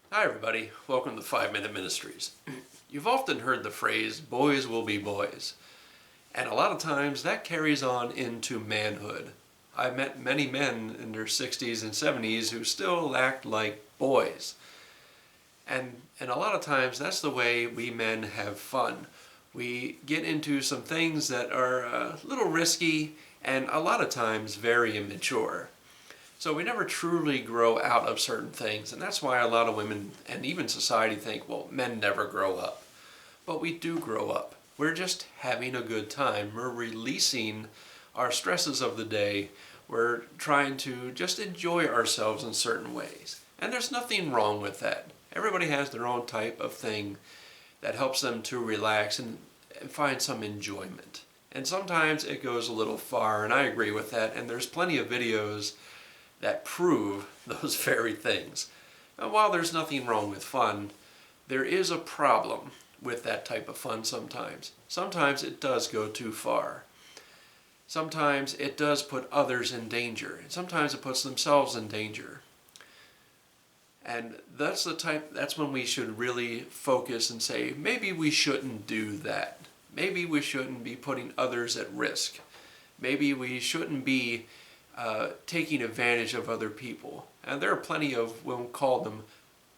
Hi everybody, welcome to 5 Minute Ministries. You've often heard the phrase, boys will be boys. And a lot of times that carries on into manhood. I've met many men in their 60s and 70s who still act like boys. And a lot of times that's the way we men have fun. We get into some things that are a little risky and a lot of times very immature. So we never truly grow out of certain things, and that's why a lot of women and even society think, well, men never grow up. But we do grow up. We're just having a good time. We're releasing our stresses of the day. We're trying to just enjoy ourselves in certain ways. And there's nothing wrong with that. Everybody has their own type of thing that helps them to relax and find some enjoyment. And sometimes it goes a little far, and I agree with that. And there's plenty of videos that prove those very things. Now, while there's nothing wrong with fun, there is a problem with that type of fun sometimes. Sometimes it does go too far. Sometimes it does put others in danger, and sometimes it puts themselves in danger. And that's when we should really focus and say, maybe we shouldn't do that. Maybe we shouldn't be putting others at risk. Maybe we shouldn't be taking advantage of other people. And there are plenty of, we'll call them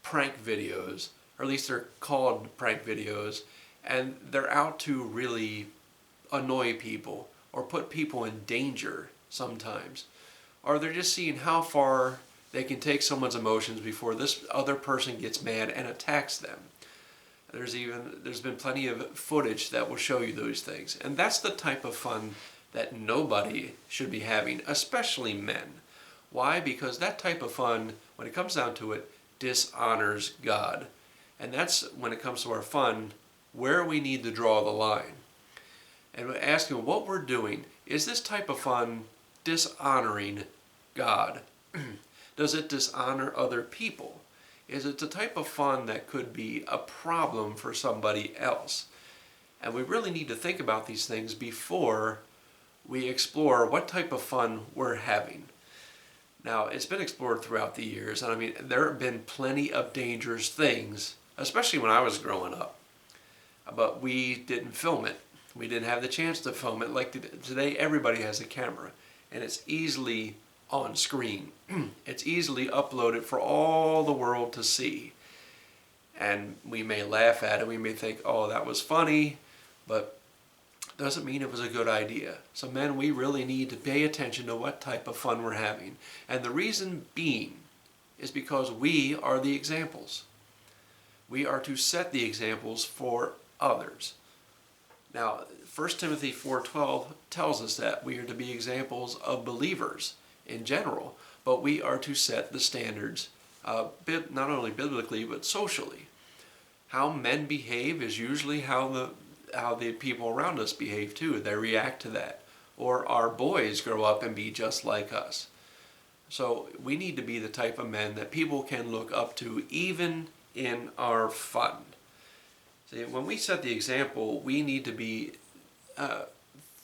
prank videos, or at least they're called prank videos, and they're out to really annoy people or put people in danger sometimes. Or they're just seeing how far they can take someone's emotions before this other person gets mad and attacks them. There's been plenty of footage that will show you those things. And that's the type of fun that nobody should be having, especially men. Why? Because that type of fun, when it comes down to it, dishonors God. And that's, when it comes to our fun, where we need to draw the line. And we're asking what we're doing, is this type of fun dishonoring God? Does it dishonor other people? Is it the type of fun that could be a problem for somebody else? And we really need to think about these things before we explore what type of fun we're having. Now, it's been explored throughout the years, and I mean, there have been plenty of dangerous things, especially when I was growing up, but we didn't film it. We didn't have the chance to film it. Like today, everybody has a camera, and it's easily on screen. It's easily uploaded for all the world to see. And we may laugh at it, we may think, oh, that was funny, but doesn't mean it was a good idea. So men, we really need to pay attention to what type of fun we're having. And the reason being is because we are the examples. We are to set the examples for others. Now, 1 Timothy 4:12 tells us that we are to be examples of believers in general, but we are to set the standards, not only biblically, but socially. How men behave is usually how the people around us behave too. They react to that. Or our boys grow up and be just like us. So we need to be the type of men that people can look up to even in our fun. See, when we set the example, we need to be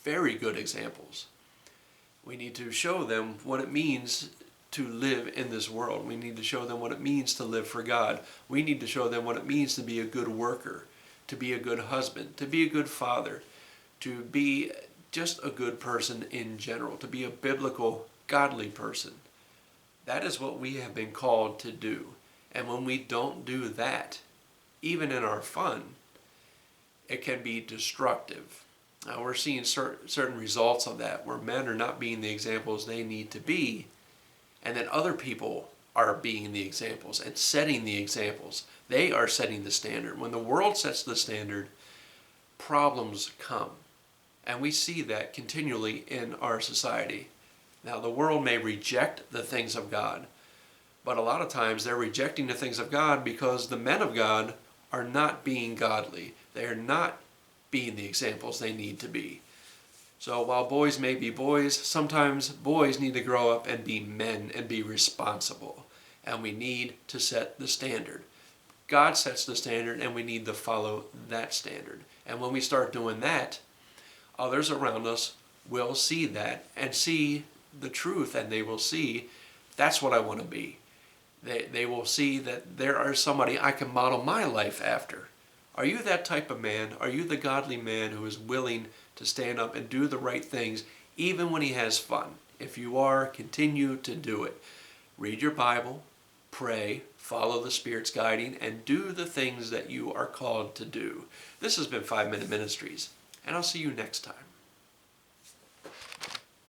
very good examples. We need to show them what it means to live in this world. We need to show them what it means to live for God. We need to show them what it means to be a good worker, to be a good husband, to be a good father, to be just a good person in general, to be a biblical, godly person. That is what we have been called to do. And when we don't do that, even in our fun, it can be destructive. Now we're seeing certain results of that, where men are not being the examples they need to be, and then other people are being the examples and setting the examples. They are setting the standard. When the world sets the standard, problems come. And we see that continually in our society. Now, the world may reject the things of God, but a lot of times they're rejecting the things of God because the men of God are not being godly. They are not being the examples they need to be. So while boys may be boys, sometimes boys need to grow up and be men and be responsible. And we need to set the standard. God sets the standard, and we need to follow that standard. And when we start doing that, others around us will see that and see the truth, and they will see, that's what I want to be. They will see that there are somebody I can model my life after. Are you that type of man? Are you the godly man who is willing to stand up and do the right things even when he has fun? If you are, continue to do it. Read your Bible, pray, follow the Spirit's guiding, and do the things that you are called to do. This has been 5 Minute Ministries, and I'll see you next time.